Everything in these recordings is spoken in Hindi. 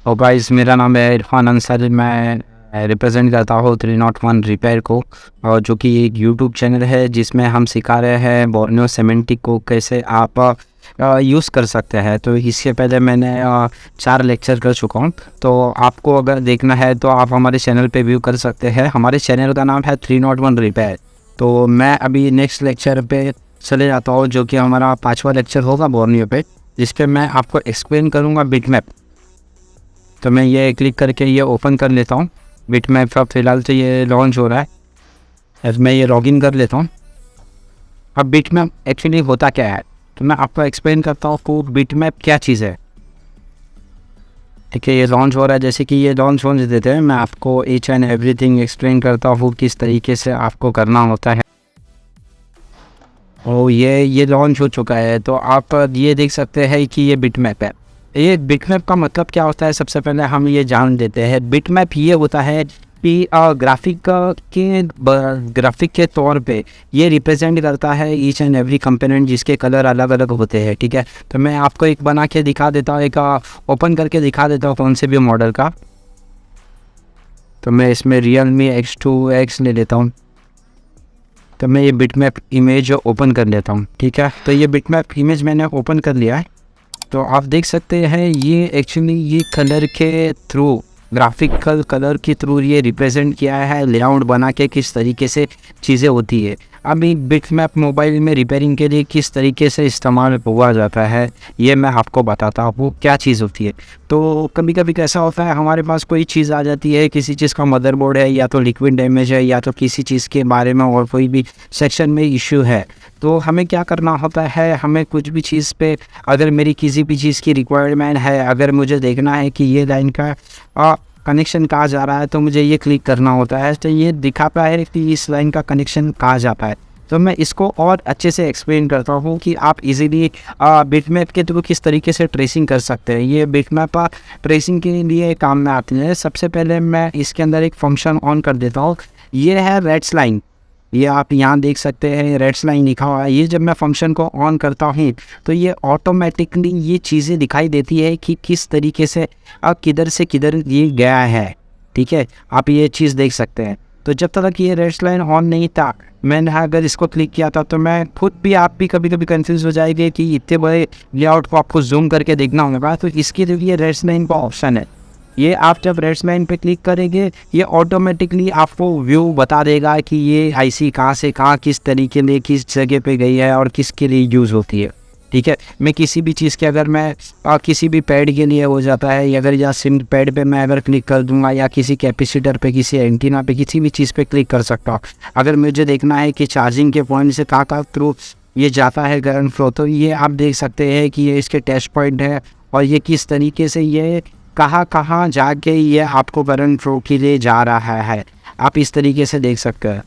और गाइस, मेरा नाम है इरफान अंसारी। मैं रिप्रेजेंट करता हूँ 301 रिपेयर को, और जो कि एक यूट्यूब चैनल है जिसमें हम सिखा रहे हैं बोर्नियो सिमेंटिक को कैसे आप यूज़ कर सकते हैं। तो इससे पहले मैंने 4 लेक्चर कर चुका हूँ। तो आपको अगर देखना है तो आप हमारे चैनल पे व्यू कर सकते हैं। हमारे चैनल का नाम है 301 रिपेयर। तो मैं अभी नेक्स्ट लेक्चर पे चले जाता हूँ, जो कि हमारा 5वां लेक्चर होगा बोर्नियो पे, जिस पे मैं आपको एक्सप्लेन करूँगा बिटमैप। तो मैं ये क्लिक करके ये ओपन कर लेता हूँ। बिटमैप का फ़िलहाल तो ये लॉन्च हो रहा है। अब मैं ये लॉगिन कर लेता हूँ। अब बिटमैप एक्चुअली होता क्या है, तो मैं आपको एक्सप्लेन करता हूँ कि बिटमैप क्या चीज़ है। ठीक है, ये लॉन्च हो रहा है। जैसे कि ये लॉन्च होने देते हैं, मैं आपको ईच एंड एवरीथिंग एक्सप्लेन करता हूँ किस तरीके से आपको करना होता है। और ये लॉन्च हो चुका है। तो आप ये देख सकते हैं कि ये बिटमैप है। ये बिटमैप का मतलब क्या होता है, सबसे पहले हम ये जान देते हैं। बिटमैप ये होता है कि ग्राफिक के तौर पे ये रिप्रेजेंट करता है ईच एंड एवरी कंपोनेंट, जिसके कलर अलग अलग होते हैं। ठीक है, तो मैं आपको एक बना के दिखा देता हूँ, एक ओपन करके दिखा देता हूँ कौन से भी मॉडल का। तो मैं इसमें Realme X2X ले लेता हूँ। तो मैं ये बिटमैप इमेज ओपन कर लेता हूँ। ठीक है, तो ये बिटमैप इमेज मैंने ओपन कर लिया है। तो आप देख सकते हैं ये एक्चुअली ये कलर के थ्रू, ग्राफिकल कलर के थ्रू ये रिप्रेजेंट किया है, लेआउट बना के किस तरीके से चीज़ें होती है। अभी बिटमैप मोबाइल में रिपेयरिंग के लिए किस तरीके से इस्तेमाल हुआ जाता है, ये मैं आपको बताता हूँ वो क्या चीज़ होती है। तो कभी कभी कैसा होता है, हमारे पास कोई चीज़ आ जाती है, किसी चीज़ का मदरबोर्ड है, या तो लिक्विड डैमेज है, या तो किसी चीज़ के बारे में और कोई भी सेक्शन में इश्यू है। तो हमें क्या करना होता है, हमें कुछ भी चीज़ पे, अगर मेरी किसी भी चीज़ की रिक्वायरमेंट है, अगर मुझे देखना है कि ये लाइन का कनेक्शन कहाँ जा रहा है, तो मुझे ये क्लिक करना होता है। तो ये दिखाता है कि इस लाइन का कनेक्शन कहाँ जाता है। तो मैं इसको और अच्छे से एक्सप्लेन करता हूँ कि आप इजीली बिटमैप के थ्रू किस तरीके से ट्रेसिंग कर सकते हैं। ये बिटमैप ट्रेसिंग के लिए काम में आती है। सबसे पहले मैं इसके अंदर एक फंक्शन ऑन कर देता हूँ। ये है रेड्स लाइन, ये आप यहाँ देख सकते हैं रेड्स लाइन लिखा हुआ है। ये जब मैं फंक्शन को ऑन करता हूँ तो ये ऑटोमेटिकली ये चीज़ें दिखाई देती है कि किस तरीके से किधर से किधर ये गया है। ठीक है, आप ये चीज़ देख सकते हैं। तो जब तक ये रेड्स लाइन ऑन नहीं था, मैंने अगर इसको क्लिक किया था, तो मैं खुद भी, आप भी कभी कभी कंफ्यूज हो जाएंगे कि इतने बड़े लेआउट को आपको जूम करके देखना होगा। तो इसके लिए रेड्स लाइन का ऑप्शन है। ये आप जब रेड्स लाइन पे क्लिक करेंगे, ये ऑटोमेटिकली आपको व्यू बता देगा कि ये आईसी कहाँ से कहाँ, किस तरीके में, किस जगह पे गई है और किसके लिए यूज़ होती है। ठीक है, मैं किसी भी चीज़ के, अगर मैं किसी भी पैड के लिए हो जाता है, या अगर या सिम पैड पे मैं अगर क्लिक कर दूंगा, या किसी कैपेसिटर पे, किसी एंटीना पे, किसी भी चीज़ पे क्लिक कर सकता हूँ। अगर मुझे देखना है कि चार्जिंग के पॉइंट से कहाँ थ्रू ये जाता है करंट फ्लो, तो ये आप देख सकते हैं कि ये इसके टेस्ट पॉइंट है, और ये किस तरीके से ये कहाँ जाके ये आपको करंट फ्लो के लिए जा रहा है, आप इस तरीके से देख सकते हैं।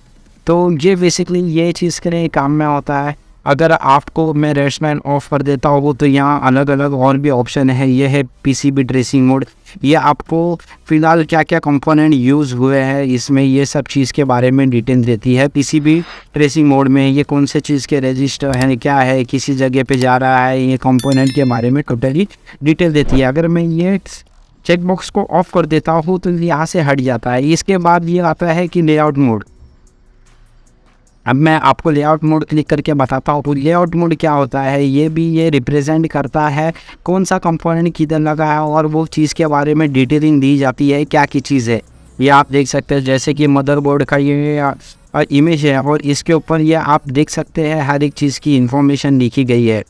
तो ये बेसिकली ये चीज़ के लिए काम में होता है। अगर आपको मैं रेड्स लाइन ऑफ कर देता हूँ, तो यहाँ अलग अलग और भी ऑप्शन है। ये है पीसीबी ट्रेसिंग मोड। ये आपको फ़िलहाल क्या क्या कंपोनेंट यूज़ हुए हैं इसमें, ये सब चीज़ के बारे में डिटेल देती है। पीसीबी ट्रेसिंग मोड में ये कौन से चीज़ के रजिस्टर हैं, क्या है, किसी जगह पे जा रहा है, ये कंपोनेंट के बारे में टोटली डिटेल देती है। अगर मैं ये चेक बॉक्स को ऑफ कर देता हूँ तो यहाँ से हट जाता है। इसके बाद ये आता है कि लेआउट मोड। अब मैं आपको लेआउट मोड क्लिक करके बताता हूँ। तो लेआउट मोड क्या होता है, ये रिप्रेजेंट करता है कौन सा कंपोनेंट किधर लगा है, और वो चीज़ के बारे में डिटेलिंग दी जाती है क्या की चीज़ है। ये आप देख सकते हैं, जैसे कि मदरबोर्ड का ये इमेज है, और इसके ऊपर ये आप देख सकते हैं हर एक चीज़ की इंफॉर्मेशन लिखी गई है।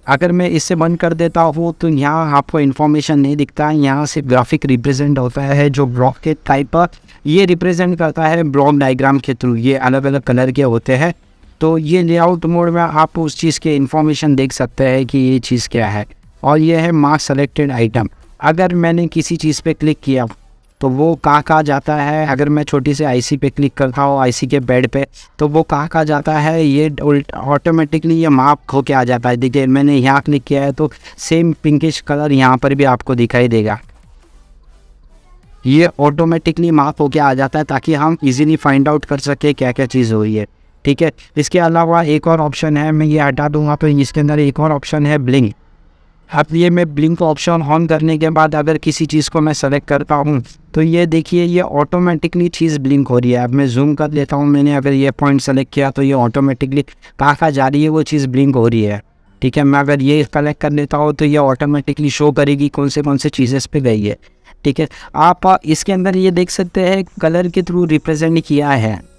अगर मैं इससे बंद कर देता हूँ तो यहाँ आपको इन्फॉर्मेशन नहीं दिखता है। यहाँ सिर्फ ग्राफिक रिप्रेजेंट होता है, जो ब्लॉक के टाइप पर ये रिप्रेजेंट करता है ब्लॉक डायग्राम के थ्रू। ये अलग अलग कलर के होते हैं। तो ये लेआउट मोड में आप उस चीज़ के इन्फॉर्मेशन देख सकते हैं कि ये चीज़ क्या है। और ये है मार्क सेलेक्टेड आइटम। अगर मैंने किसी चीज़ पे क्लिक किया तो वो कहाँ जाता है। अगर मैं छोटी सी आईसी पे क्लिक करता हूँ, आईसी के बेड पे, तो वो कहाँ जाता है, ये ऑटोमेटिकली ये माप होके आ जाता है। देखिए, मैंने यहाँ क्लिक किया है तो सेम पिंकिश कलर यहाँ पर भी आपको दिखाई देगा। ये ऑटोमेटिकली माप होके आ जाता है, ताकि हम इजीली फाइंड आउट कर सके क्या क्या चीज़ हुई है। ठीक है, इसके अलावा एक और ऑप्शन है, मैं ये हटा दूंगा तो इसके अंदर एक और ऑप्शन है ब्लिंक। अब ये मैं ब्लिंक ऑप्शन ऑन करने के बाद अगर किसी चीज़ को मैं सेलेक्ट करता हूँ तो ये देखिए ये ऑटोमेटिकली चीज़ ब्लिंक हो रही है। अब मैं जूम कर लेता हूँ, मैंने अगर ये पॉइंट सेलेक्ट किया तो ये ऑटोमेटिकली कहाँ जा रही है वो चीज़ ब्लिंक हो रही है। ठीक है, मैं अगर ये कलेक्ट कर लेता हूँ तो ये ऑटोमेटिकली शो करेगी कौन से चीज़ें पे गई है। ठीक है, आप इसके अंदर ये देख सकते हैं कलर के थ्रू रिप्रेजेंट किया है।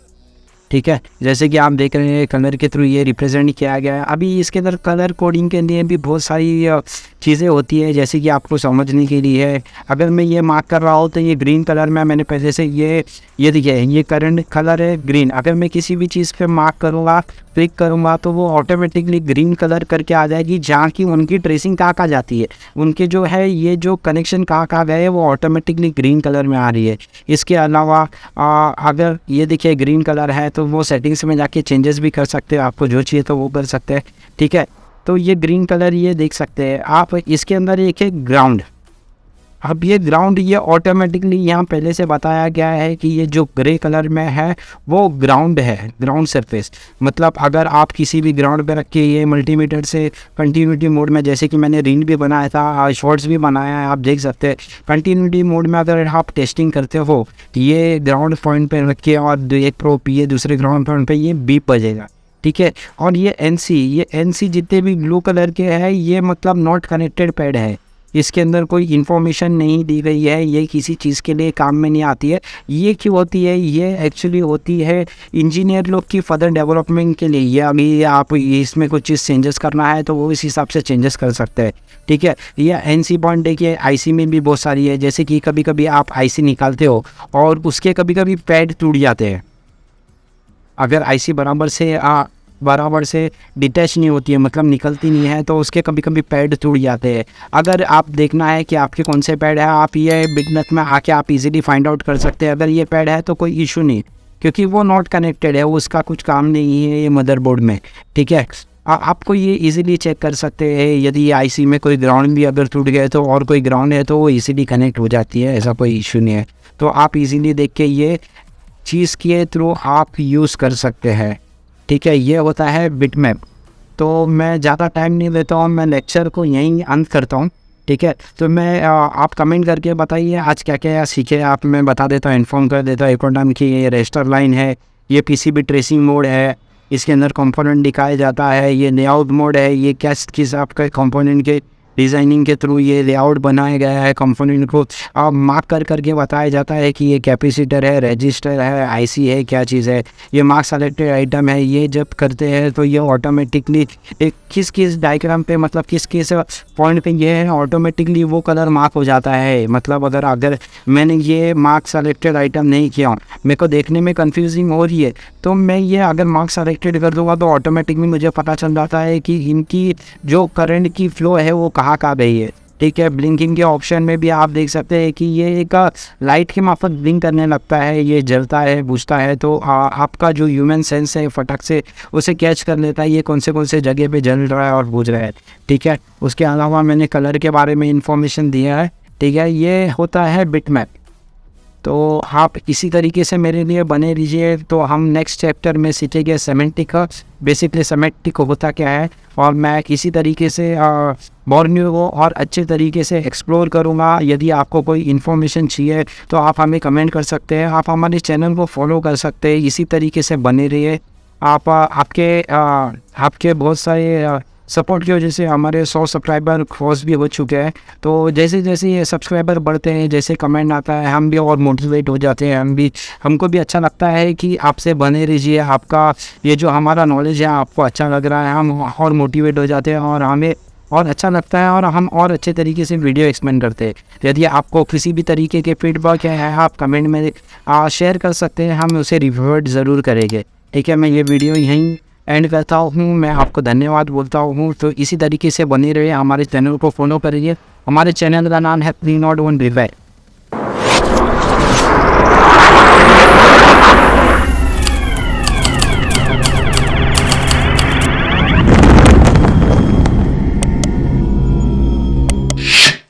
ठीक है, जैसे कि आप देख रहे हैं कलर के थ्रू ये रिप्रेजेंट किया गया है। अभी इसके अंदर कलर कोडिंग के लिए भी बहुत सारी चीज़ें होती है, जैसे कि आपको समझने के लिए है। अगर मैं ये मार्क कर रहा हूँ तो ये ग्रीन कलर में मैंने पहले से ये देखिए ये करंट कलर है ग्रीन। अगर मैं किसी भी चीज़ पे मार्क करूँगा, क्लिक करूँगा तो वो ऑटोमेटिकली ग्रीन कलर करके आ जाएगी, जहाँ की उनकी ट्रेसिंग कहाँ जाती है, उनके जो है ये जो कनेक्शन कहाँ गए वो ऑटोमेटिकली ग्रीन कलर में आ रही है। इसके अलावा अगर ये देखिए ग्रीन कलर है तो वो सेटिंग्स में जाके चेंजेस भी कर सकते हैं, आपको जो चाहिए तो वो कर सकते हैं। ठीक है, तो ये ग्रीन कलर ये देख सकते हैं आप। इसके अंदर एक है ग्राउंड। अब ये ग्राउंड ये ऑटोमेटिकली यहाँ पहले से बताया गया है कि ये जो ग्रे कलर में है वो ग्राउंड है, ग्राउंड सरफेस। मतलब अगर आप किसी भी ग्राउंड पे रख के ये मल्टीमीटर से कंटिन्यूटी मोड में, जैसे कि मैंने रील भी बनाया था, शॉर्ट्स भी बनाया है, आप देख सकते हैं कंटिन्यूटी मोड में अगर आप टेस्टिंग करते हो ये ग्राउंड पॉइंट पे रख के और एक प्रोप ये दूसरे ग्राउंड पॉइंट पे ये बीप बजेगा। ठीक है, और ये एनसी जितने भी ब्लू कलर के हैं ये मतलब नॉट कनेक्टेड पैड है, इसके अंदर कोई इन्फॉर्मेशन नहीं दी गई है, ये किसी चीज़ के लिए काम में नहीं आती है। ये क्यों होती है? ये एक्चुअली होती है इंजीनियर लोग की फर्दर डेवलपमेंट के लिए। ये अभी आप इसमें कुछ चीज़ चेंजेस करना है तो वो इस हिसाब से चेंजेस कर सकते हैं। ठीक है, ये एनसी पॉइंट देखिए आईसी में भी बहुत सारी है, जैसे कि कभी कभी आप आईसी निकालते हो और उसके कभी कभी पैड टूट जाते हैं। अगर आईसी बराबर से डिटैच नहीं होती है, मतलब निकलती नहीं है, तो उसके कभी कभी पैड टूट जाते हैं। अगर आप देखना है कि आपके कौन से पैड है, आप ये बिटनेट में आके आप इजीली फाइंड आउट कर सकते हैं। अगर ये पैड है तो कोई इशू नहीं, क्योंकि वो नॉट कनेक्टेड है, उसका कुछ काम नहीं है ये मदरबोर्ड में। ठीक है, आपको ये इजीली चेक कर सकते हैं। यदि ये आईसी में कोई ग्राउंड भी अगर टूट गए तो और कोई ग्राउंड है तो वो इजीली कनेक्ट हो जाती है, ऐसा कोई इशू नहीं है। तो आप इजीली देख के ये चीज़ के थ्रू आप यूज़ कर सकते हैं। ठीक है, ये होता है बिटमैप। तो मैं ज़्यादा टाइम नहीं लेता हूँ, मैं लेक्चर को यहीं अंत करता हूँ। ठीक है, तो मैं आप कमेंट करके बताइए आज क्या क्या सीखे आप, मैं बता देता हूँ, इन्फॉर्म कर देता हूँ एक और टाइम कि ये रजिस्टर लाइन है, ये पीसीबी ट्रेसिंग मोड है, इसके अंदर कंपोनेंट दिखाया जाता है, ये लेआउट मोड है, ये किस आपके कंपोनेंट के डिज़ाइनिंग के थ्रू ये लेआउट बनाया गया है, कंपोनेंट को आप मार्क करके बताया जाता है कि ये कैपेसिटर है, रजिस्टर है, आईसी है, क्या चीज़ है, ये मार्क सेलेक्टेड आइटम है। ये जब करते हैं तो ये ऑटोमेटिकली किस डायग्राम पे, मतलब किस पॉइंट पे ये है, ऑटोमेटिकली वो कलर मार्क हो जाता है। मतलब अगर मैंने ये मार्क सेलेक्टेड आइटम नहीं किया, मेरे को देखने में कन्फ्यूजिंग हो रही है, तो मैं ये अगर मार्क सेलेक्टेड कर दूँगा तो ऑटोमेटिकली मुझे पता चल जाता है कि इनकी जो करंट की फ़्लो है वो कहाँ गई है। ठीक है, ब्लिंकिंग के ऑप्शन में भी आप देख सकते हैं कि ये एक लाइट के माफक ब्लिंक करने लगता है, ये जलता है, बुझता है, तो आपका जो ह्यूमन सेंस है फटक से उसे कैच कर लेता है ये कौन से जगह पे जल रहा है और बुझ रहा है। ठीक है, उसके अलावा मैंने कलर के बारे में इंफॉर्मेशन दिया है। ठीक है, ये होता है बिटमैप। तो आप इसी तरीके से मेरे लिए बने रहिए। तो हम नेक्स्ट चैप्टर में सीखेंगे सेमेंटिक, बेसिकली सेमेंटिक होता क्या है, और मैं किसी तरीके से मॉर्निंग को और अच्छे तरीके से एक्सप्लोर करूँगा। यदि आपको कोई इन्फॉर्मेशन चाहिए तो आप हमें कमेंट कर सकते हैं, आप हमारे चैनल को फॉलो कर सकते हैं। इसी तरीके से बने रहिए। आपके बहुत सारे सपोर्ट की वजह से हमारे 100 सब्सक्राइबर क्रॉस भी हो चुके हैं। तो जैसे जैसे ये सब्सक्राइबर बढ़ते हैं, जैसे कमेंट आता है, हम भी और मोटिवेट हो जाते हैं। हमको भी अच्छा लगता है कि आपसे बने रहिए। आपका ये जो हमारा नॉलेज है आपको अच्छा लग रहा है, हम और मोटिवेट हो जाते हैं और हमें और अच्छा लगता है और हम और अच्छे तरीके से वीडियो एक्सप्लेन करते हैं। यदि आपको किसी भी तरीके के फीडबैक है आप कमेंट में शेयर कर सकते हैं, हम उसे रिवर्ट ज़रूर करेंगे। ठीक है, मैं ये वीडियो यहीं एंड करता हूँ, मैं आपको धन्यवाद बोलता हूँ। तो इसी तरीके से बने रहिए, हमारे चैनल को फॉलो करिए। हमारे चैनल का नाम है 301 रिवाइव।